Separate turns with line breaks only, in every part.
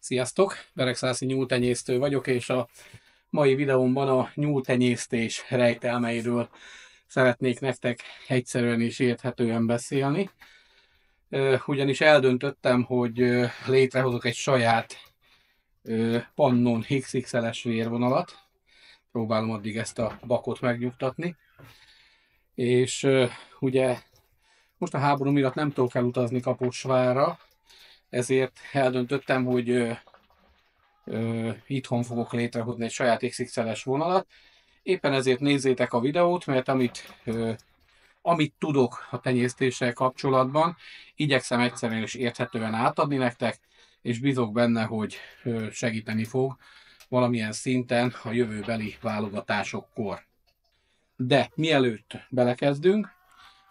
Sziasztok! Beregszászi nyúltenyésztő vagyok, és a mai videómban a nyúltenyésztés rejtelmeiről szeretnék nektek egyszerűen és érthetően beszélni. Ugyanis eldöntöttem, hogy létrehozok egy saját Pannon XXL-es vérvonalat. Próbálom addig ezt a bakot megnyugtatni. És ugye most a háború miatt nem tudok elutazni Kaposvárra, ezért eldöntöttem, hogy itthon fogok létrehozni egy saját XXL-es vonalat. Éppen ezért nézzétek a videót, mert amit tudok a tenyésztéssel kapcsolatban, igyekszem egyszerűen és érthetően átadni nektek, és bízok benne, hogy segíteni fog valamilyen szinten a jövőbeli válogatásokkor. De mielőtt belekezdünk,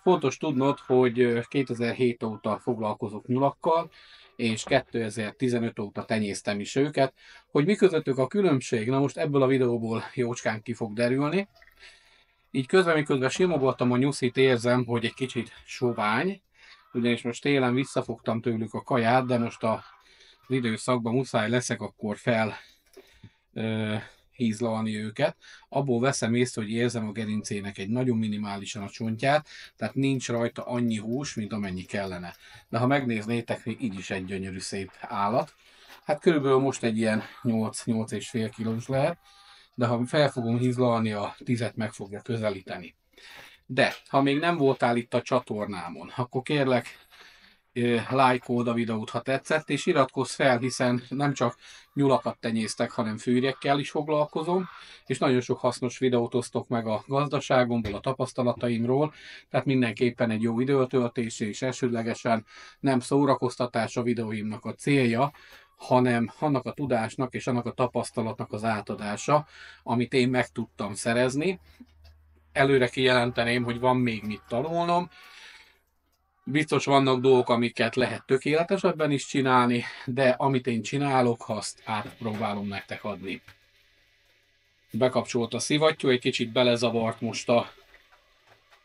fontos tudnod, hogy 2007 óta foglalkozok nyulakkal, és 2015 óta tenyésztem is őket. Hogy mi közöttük a különbség, na most ebből a videóból jócskán ki fog derülni. Így közben simogattam a nyuszit, érzem, hogy egy kicsit sovány, ugyanis most télen visszafogtam tőlük a kaját, de most az időszakban muszáj leszek akkor hízlalni őket. Abból veszem észre, hogy érzem a gerincének egy nagyon minimálisan a csontját, tehát nincs rajta annyi hús, mint amennyi kellene. De ha megnéznétek, még így is egy gyönyörű szép állat. Hát körülbelül most egy ilyen 8-8,5 kilós lehet, de ha fel fogom hízlalni, a 10-et meg fogja közelíteni. De ha még nem voltál itt a csatornámon, akkor kérlek, lájkold a videót, ha tetszett, és iratkozz fel, hiszen nem csak nyulakat tenyésztek, hanem fűrjekkel is foglalkozom, és nagyon sok hasznos videót osztok meg a gazdaságomból, a tapasztalataimról, tehát mindenképpen egy jó időtöltés, és elsődlegesen nem szórakoztatás a videóimnak a célja, hanem annak a tudásnak és annak a tapasztalatnak az átadása, amit én meg tudtam szerezni. Előre kijelenteném, hogy van még mit tanulnom. Biztos vannak dolgok, amiket lehet tökéletesebben is csinálni, de amit én csinálok, azt átpróbálom nektek adni. Bekapcsolt a szivattyú, egy kicsit belezavart most a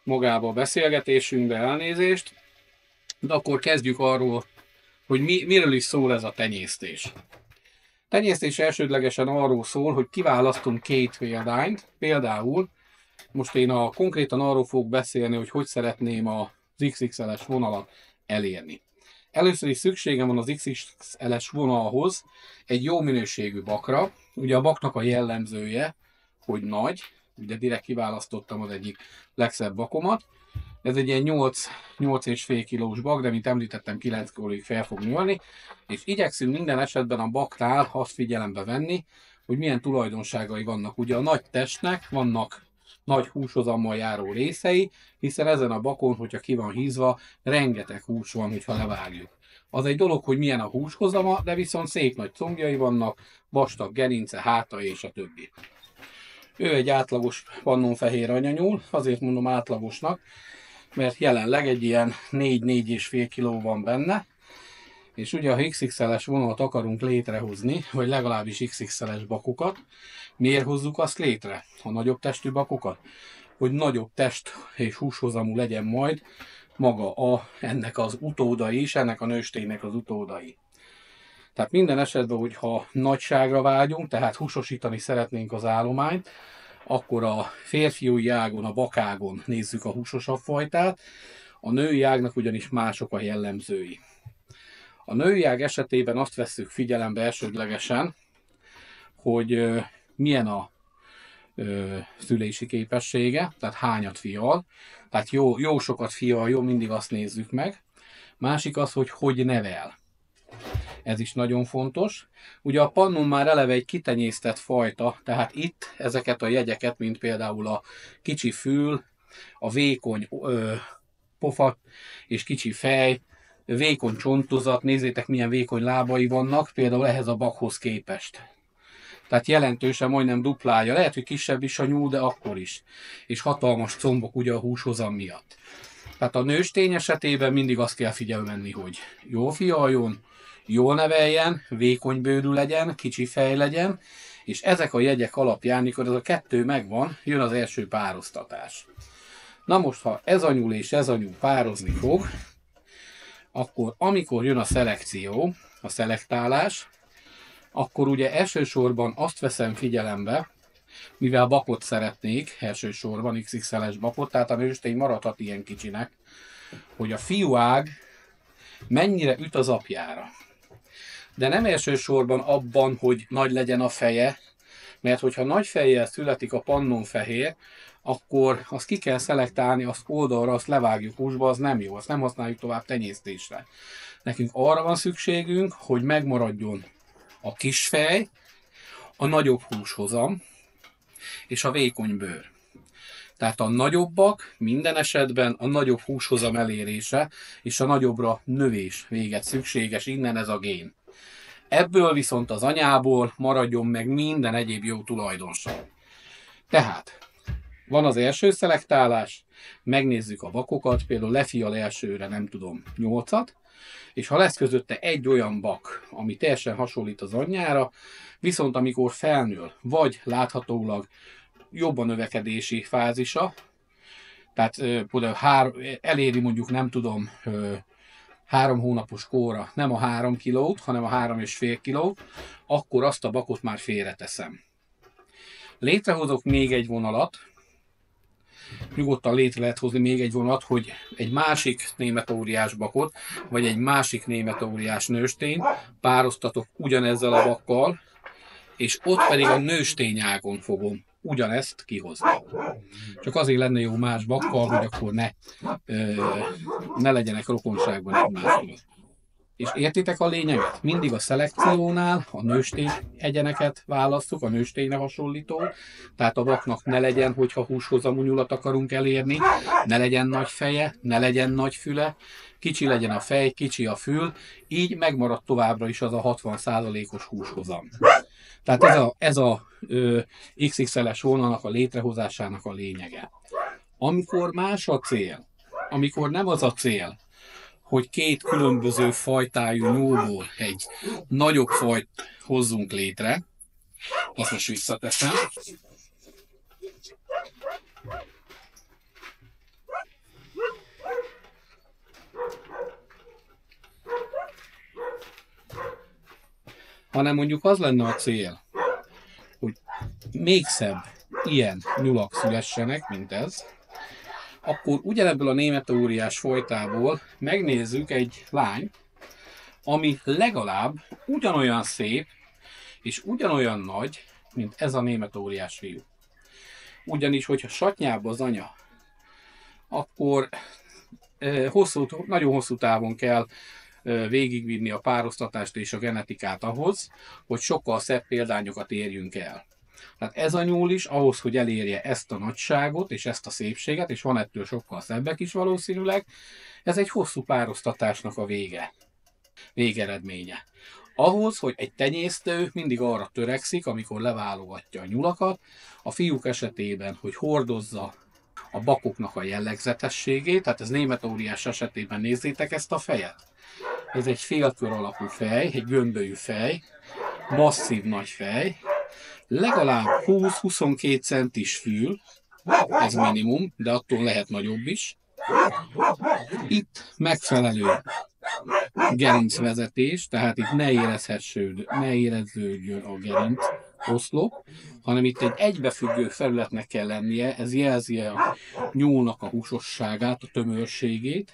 magába a beszélgetésünkbe, elnézést. De akkor kezdjük arról, hogy miről is szól ez a tenyésztés. Tenyésztés elsődlegesen arról szól, hogy kiválasztunk két példányt. Például most én konkrétan arról fogok beszélni, hogy szeretném az XXL-es vonalat elérni. Először is szükségem van az XXL-es vonalhoz egy jó minőségű bakra. Ugye a baknak a jellemzője, hogy nagy, ugye direkt kiválasztottam az egyik legszebb bakomat. Ez egy ilyen 8,5 kilós bak, de mint említettem, 9 kilóig fel fog nőni, és igyekszünk minden esetben a baknál azt figyelembe venni, hogy milyen tulajdonságai vannak. Ugye a nagy testnek vannak nagy húshozammal járó részei, hiszen ezen a bakon, hogyha ki van hízva, rengeteg hús van, hogyha levágjuk. Az egy dolog, hogy milyen a húshozama, de viszont szép nagy combjai vannak, vastag gerince, háta és a többi. Ő egy átlagos pannonfehér anyanyúl, azért mondom átlagosnak, mert jelenleg egy ilyen 4-4,5 kiló van benne, és ugye ha XXL-es vonalat akarunk létrehozni, vagy legalábbis XXL-es bakokat, miért hozzuk azt létre, a nagyobb testű bakokat? Hogy nagyobb test és húshozamú legyen majd maga ennek az utódai is, ennek a nősténynek az utódai. Tehát minden esetben, hogyha nagyságra vágyunk, tehát húsosítani szeretnénk az állományt, akkor a férfiúi ágon, a bakágon nézzük a húsosabb fajtát, a női ágnak ugyanis mások a jellemzői. A női ág esetében azt vesszük figyelembe elsődlegesen, hogy milyen a szülési képessége, tehát hányat fial, tehát jó sokat fial, jó, mindig azt nézzük meg. Másik az, hogy nevel. Ez is nagyon fontos. Ugye a pannon már eleve egy kitenyésztett fajta, tehát itt ezeket a jegyeket, mint például a kicsi fül, a vékony pofa és kicsi fej, vékony csontozat, nézzétek milyen vékony lábai vannak, például ehhez a bakhoz képest. Tehát jelentősen majdnem duplája, lehet, hogy kisebb is a nyúl, de akkor is. És hatalmas combok ugye a húshozam miatt. Tehát a nőstény esetében mindig azt kell figyelni venni, hogy jól fialjon, jól neveljen, vékony bőrű legyen, kicsi fej legyen, és ezek a jegyek alapján, mikor ez a kettő megvan, jön az első pároztatás. Na most, ha ez a nyúl és ez a nyúl pározni fog, akkor amikor jön a szelekció, a szelektálás, akkor ugye elsősorban azt veszem figyelembe, mivel bakot szeretnék, elsősorban XXL-es bakot, tehát a nőstény maradhat ilyen kicsinek, hogy a fiúág mennyire üt az apjára. De nem elsősorban abban, hogy nagy legyen a feje, mert hogyha nagy fejjel születik a pannonfehér, akkor azt ki kell szelektálni, azt oldalra, azt levágjuk húsba, az nem jó, azt nem használjuk tovább tenyésztésre. Nekünk arra van szükségünk, hogy megmaradjon a kis fej, a nagyobb húshozam és a vékony bőr. Tehát a nagyobbak minden esetben a nagyobb húshozam elérése és a nagyobbra növés véget szükséges, innen ez a gén. Ebből viszont az anyából maradjon meg minden egyéb jó tulajdonság. Tehát van az első szelektálás, megnézzük a bakokat, például lefial elsőre nem tudom 8-at, és ha lesz közötte egy olyan bak, ami teljesen hasonlít az anyjára, viszont amikor felnől, vagy láthatólag jobb a növekedési fázisa, tehát eléri mondjuk nem tudom 3 hónapos kóra nem a 3 kilót, hanem a 3,5 kilót, akkor azt a bakot már félreteszem. Létrehozok még egy vonalat, nyugodtan létre lehet hozni még egy vonalat, hogy egy másik németóriás bakot, vagy egy másik németóriás nőstényt pároztatok ugyanezzel a bakkal, és ott pedig a nőstényágon fogom ugyanezt kihozni. Csak azért lenne jó más bakkal, hogy akkor ne legyenek rokonságban egymással. És értitek a lényeget? Mindig a szelekciónál a nőstény egyeneket választjuk, a nőstényre hasonlító, tehát a vaknak ne legyen, hogyha húshozamú nyulat akarunk elérni, ne legyen nagy feje, ne legyen nagy füle, kicsi legyen a fej, kicsi a fül, így megmarad továbbra is az a 60%-os húshozam. Tehát ez a XXL-es vonalnak a létrehozásának a lényege. Amikor más a cél, amikor nem az a cél, hogy két különböző fajtájú nyúlból egy nagyobb fajt hozzunk létre, azt most visszateszem, hanem mondjuk az lenne a cél, hogy még szebb ilyen nyulak szülessenek, mint ez, akkor ugyanebből a németóriás fajtából megnézzük egy lányt, ami legalább ugyanolyan szép és ugyanolyan nagy, mint ez a németóriás fiú. Ugyanis, hogyha satnyább az anya, akkor nagyon hosszú távon kell végigvinni a pároztatást és a genetikát ahhoz, hogy sokkal szebb példányokat érjünk el. Tehát ez a nyúl is ahhoz, hogy elérje ezt a nagyságot és ezt a szépséget, és van ettől sokkal szebbek is valószínűleg, ez egy hosszú pároztatásnak a végeredménye. Ahhoz, hogy egy tenyésztő mindig arra törekszik, amikor leválogatja a nyulakat, a fiúk esetében, hogy hordozza a bakoknak a jellegzetességét, tehát ez németóriás esetében nézzétek ezt a fejet. Ez egy félkör alakú fej, egy gömbölyű fej, masszív nagy fej, legalább 20-22 centis fül, ez minimum, de attól lehet nagyobb is. Itt megfelelő gerincvezetés, tehát itt ne éreződjön a gerinc oszlop, hanem itt egy egybefüggő felületnek kell lennie, ez jelzi a nyúlnak a húsosságát, a tömörségét,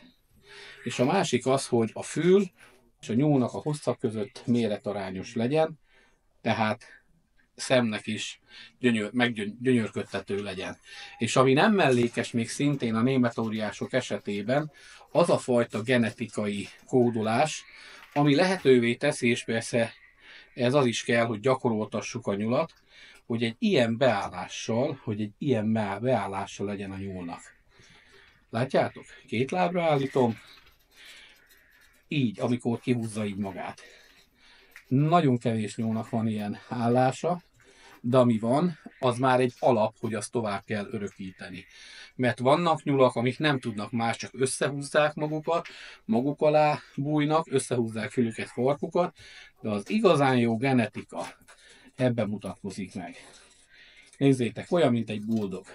és a másik az, hogy a fül és a nyúlnak a hossza között méretarányos legyen, tehát szemnek is gyönyörködtető legyen. És ami nem mellékes még szintén a németóriások esetében, az a fajta genetikai kódolás, ami lehetővé teszi, és persze ez az is kell, hogy gyakoroltassuk a nyulat, hogy egy ilyen beállással legyen a nyúlnak. Látjátok? 2 lábra állítom, így, amikor kihúzza így magát. Nagyon kevés nyúlnak van ilyen állása, de ami van, az már egy alap, hogy azt tovább kell örökíteni. Mert vannak nyulak, amik nem tudnak más, csak összehúzzák magukat, maguk alá bújnak, összehúzzák fülüket, farkukat, de az igazán jó genetika ebben mutatkozik meg. Nézzétek, olyan, mint egy buldog.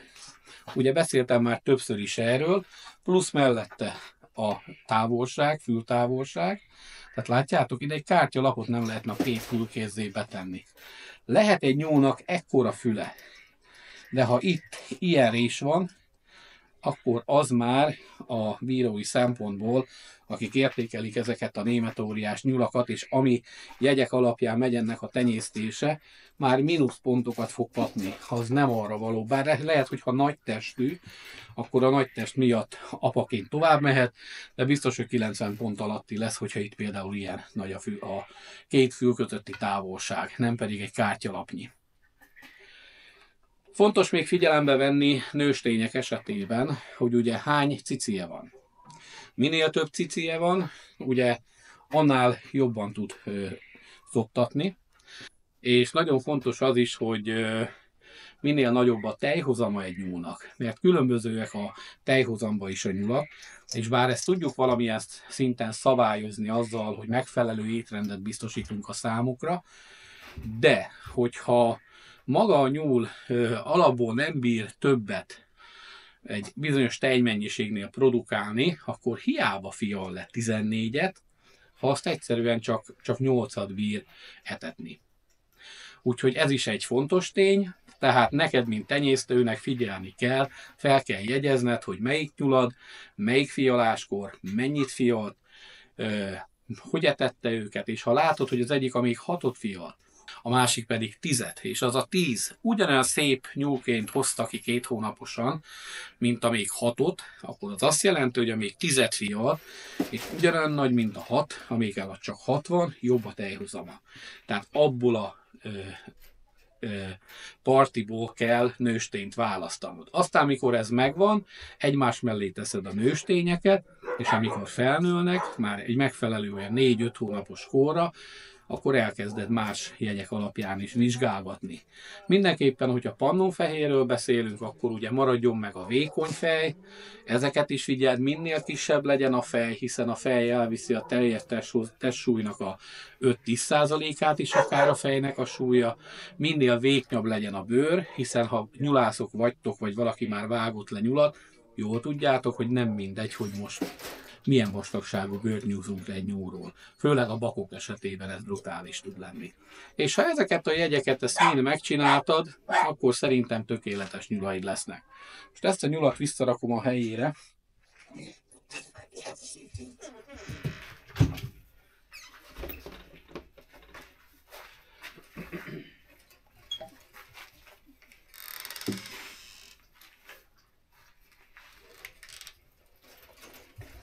Ugye beszéltem már többször is erről, plusz mellette a távolság, fültávolság. Tehát látjátok, ide egy kártyalapot nem lehetne a két fülkézzé betenni. Lehet egy nyúlnak ekkora füle, de ha itt ilyen rés van, akkor az már a bírói szempontból, akik értékelik ezeket a németóriás nyulakat, és ami jegyek alapján megy ennek a tenyésztése, már mínuszpontokat fog kapni, az nem arra való. Bár lehet, hogy ha nagy testű, akkor a nagy test miatt apaként tovább mehet, de biztos, hogy 90 pont alatti lesz, hogyha itt például ilyen nagy a két fül közötti távolság, nem pedig egy kártyalapnyi. Fontos még figyelembe venni nőstények esetében, hogy ugye hány cicie van. Minél több cicie van, ugye annál jobban tud szoptatni, és nagyon fontos az is, hogy minél nagyobb a tejhozama egy nyúlnak, mert különbözőek a tejhozamba is a nyulak, és bár ezt tudjuk valamilyen szinten szabályozni azzal, hogy megfelelő étrendet biztosítunk a számukra, de hogyha maga a nyúl alapból nem bír többet egy bizonyos tejmennyiségnél produkálni, akkor hiába fial le 14-et, ha azt egyszerűen csak 8-at bír etetni. Úgyhogy ez is egy fontos tény, tehát neked, mint tenyésztőnek figyelni kell, fel kell jegyezned, hogy melyik nyulad, melyik fialáskor, mennyit fialt, hogy etette őket, és ha látod, hogy az egyik amíg 6-ot fialt, a másik pedig 10-et, és az a 10 ugyanolyan szép nyúlként hozta ki 2 hónaposan, mint amíg 6-ot, akkor az azt jelenti, hogy amíg 10-et fialt, és ugyanolyan nagy, mint a 6, amíg alatt csak 6 van, jobb a tejhozama. Tehát abból a partiból kell nőstényt választanod. Aztán, amikor ez megvan, egymás mellé teszed a nőstényeket, és amikor felnőnek, már egy megfelelő olyan 4-5 hónapos korra, akkor elkezded más jegyek alapján is vizsgálgatni. Mindenképpen, hogyha pannonfehérről beszélünk, akkor ugye maradjon meg a vékony fej, ezeket is figyeld, minél kisebb legyen a fej, hiszen a fej elviszi a teljes testsúlynak a 5-10%-át is akár a fejnek a súlya, minél vékonyabb legyen a bőr, hiszen ha nyulászok vagytok, vagy valaki már vágott le nyulat, jól tudjátok, hogy nem mindegy, hogy most milyen vastagságú bőrt nyúzunk egy nyúlról. Főleg a bakok esetében ez brutális tud lenni. És ha ezeket a jegyeket ezt mind megcsináltad, akkor szerintem tökéletes nyulaid lesznek. Most ezt a nyulat visszarakom a helyére.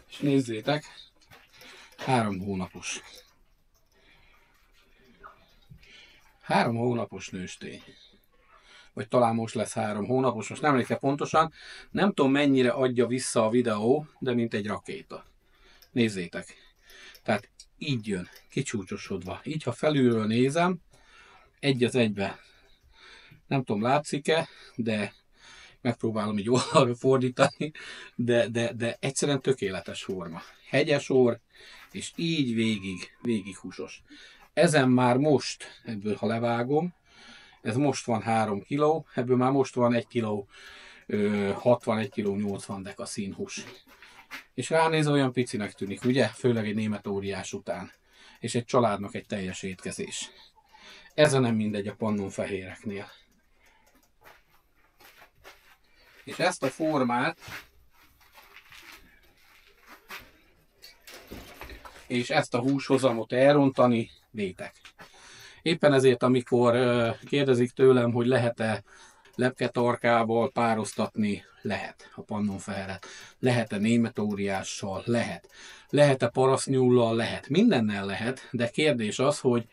És nézzétek, 3 hónapos. 3 hónapos nőstény. Vagy talán most lesz 3 hónapos, most nem emlékszem pontosan. Nem tudom mennyire adja vissza a videó, de mint egy rakéta. Nézzétek. Tehát így jön, kicsúcsosodva. Így, ha felülről nézem, egy az egybe. Nem tudom, látszik-e, de megpróbálom így oldalra fordítani, de egyszerűen tökéletes forma. Hegyes orr, és így végig húsos. Ezen már most, ebből ha levágom, ez most van 3 kg, ebből már most van 1 kg 61 kg 80 deka színhús. És ránézve olyan picinek tűnik, ugye? Főleg egy német óriás után. És egy családnak egy teljes étkezés. Ez nem mindegy a pannonfehéreknél. És ezt a formát és ezt a húshozamot elrontani vétek. Éppen ezért, amikor kérdezik tőlem, hogy lehet-e lepketarkával pároztatni, lehet a pannonfeheret. Lehet-e német óriással? Lehet. Lehet-e parasztnyúllal? Lehet. Mindennel lehet, de kérdés az, hogy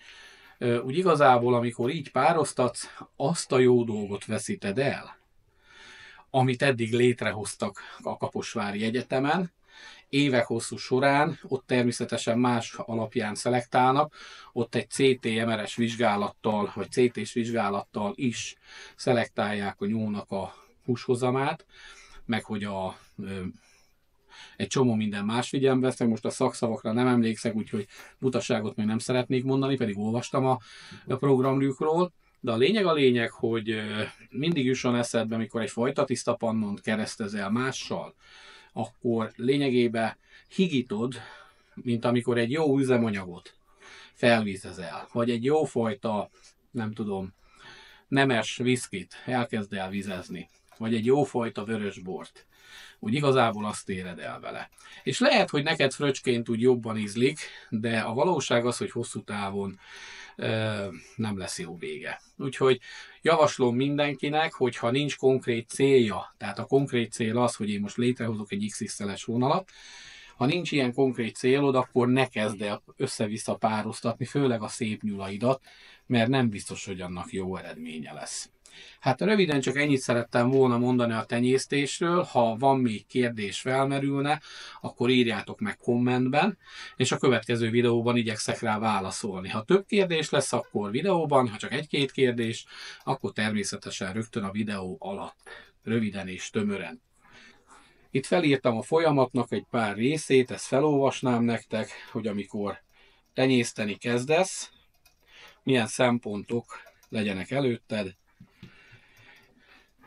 úgy igazából, amikor így pároztatsz, azt a jó dolgot veszíted el, amit eddig létrehoztak a Kaposvári Egyetemen, évek hosszú során, ott természetesen más alapján szelektálnak, ott egy CT-MRS vizsgálattal, vagy CT-s vizsgálattal is szelektálják a nyúlnak a húshozamát, meg hogy egy csomó minden más figyelembe vesznek, most a szakszavakra nem emlékszek, úgyhogy butaságot még nem szeretnék mondani, pedig olvastam a programjukról. De a lényeg, hogy mindig jusson eszedbe, amikor egy fajta tiszta pannont keresztezel mással, akkor lényegében higítod, mint amikor egy jó üzemanyagot felvízezel, vagy egy jófajta, nem tudom, nemes viszkit elkezd el vizezni, vagy egy jófajta vörösbort, úgy igazából azt éred el vele. És lehet, hogy neked fröccsként úgy jobban ízlik, de a valóság az, hogy hosszú távon nem lesz jó vége. Úgyhogy javaslom mindenkinek, hogyha nincs konkrét célja, tehát a konkrét cél az, hogy én most létrehozok egy XXL-es vonalat, ha nincs ilyen konkrét célod, akkor ne kezd el össze-vissza pároztatni, főleg a szép nyulaidat, mert nem biztos, hogy annak jó eredménye lesz. Hát röviden csak ennyit szerettem volna mondani a tenyésztésről, ha van még kérdés felmerülne, akkor írjátok meg kommentben, és a következő videóban igyekszek rá válaszolni. Ha több kérdés lesz, akkor videóban, ha csak egy-két kérdés, akkor természetesen rögtön a videó alatt, röviden és tömören. Itt felírtam a folyamatnak egy pár részét, ezt felolvasnám nektek, hogy amikor tenyészteni kezdesz, milyen szempontok legyenek előtted.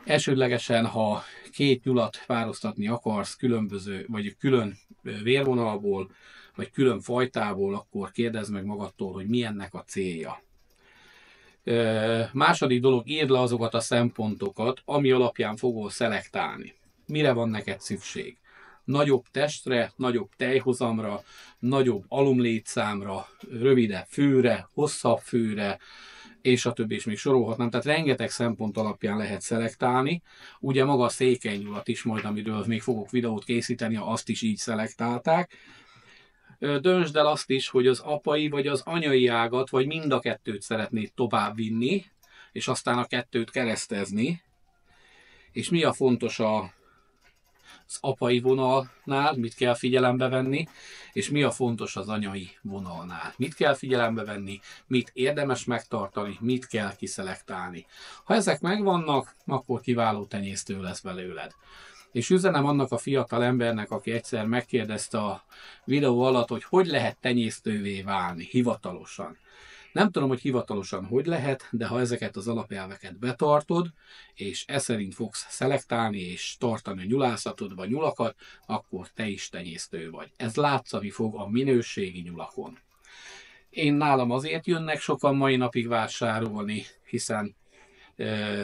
Elsődlegesen, ha két nyulat pároztatni akarsz különböző, vagy külön vérvonalból, vagy külön fajtából, akkor kérdezd meg magadtól, hogy mi ennek a célja. Második dolog, írd le azokat a szempontokat, ami alapján fogol szelektálni. Mire van neked szükség? Nagyobb testre, nagyobb tejhozamra, nagyobb alumlétszámra, rövidebb fűre, hosszabb fűre, és a többi, és még sorolhatnám. Tehát rengeteg szempont alapján lehet szelektálni. Ugye maga a székelynyulat is majd, amiről még fogok videót készíteni, azt is így szelektálták. Döntsd el azt is, hogy az apai vagy az anyai ágat, vagy mind a kettőt szeretnéd tovább vinni, és aztán a kettőt keresztezni. És mi a fontos az apai vonalnál, mit kell figyelembe venni, és mi a fontos az anyai vonalnál. Mit kell figyelembe venni, mit érdemes megtartani, mit kell kiszelektálni. Ha ezek megvannak, akkor kiváló tenyésztő lesz belőled. És üzenem annak a fiatal embernek, aki egyszer megkérdezte a videó alatt, hogy lehet tenyésztővé válni hivatalosan. Nem tudom, hogy hivatalosan hogy lehet, de ha ezeket az alapelveket betartod, és e szerint fogsz szelektálni és tartani a nyulászatod vagy nyulakat, akkor te is tenyésztő vagy. Ez látszani fog a minőségi nyulakon. Én nálam azért jönnek sokan mai napig vásárolni, hiszen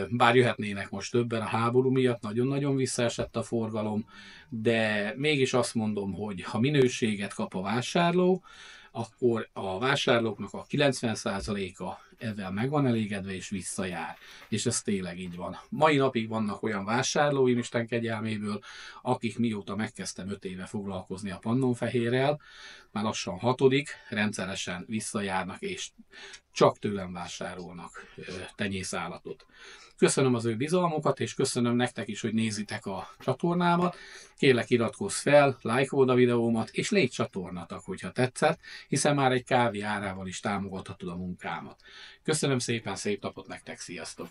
bár jöhetnének most többen a háború miatt, nagyon-nagyon visszaesett a forgalom, de mégis azt mondom, hogy ha minőséget kap a vásárló, akkor a vásárlóknak a 90%-a ezzel meg van elégedve és visszajár. És ez tényleg így van. Mai napig vannak olyan vásárlóim, Isten kegyelméből, akik mióta megkezdtem 5 éve foglalkozni a pannonfehérrel, már lassan 6. rendszeresen visszajárnak és csak tőlem vásárolnak tenyészállatot. Köszönöm az ő bizalmukat, és köszönöm nektek is, hogy nézitek a csatornámat. Kérlek, iratkozz fel, lájkold a videómat, és légy csatornatag, hogyha tetszett, hiszen már egy kávé árával is támogathatod a munkámat. Köszönöm szépen, szép napot nektek, sziasztok!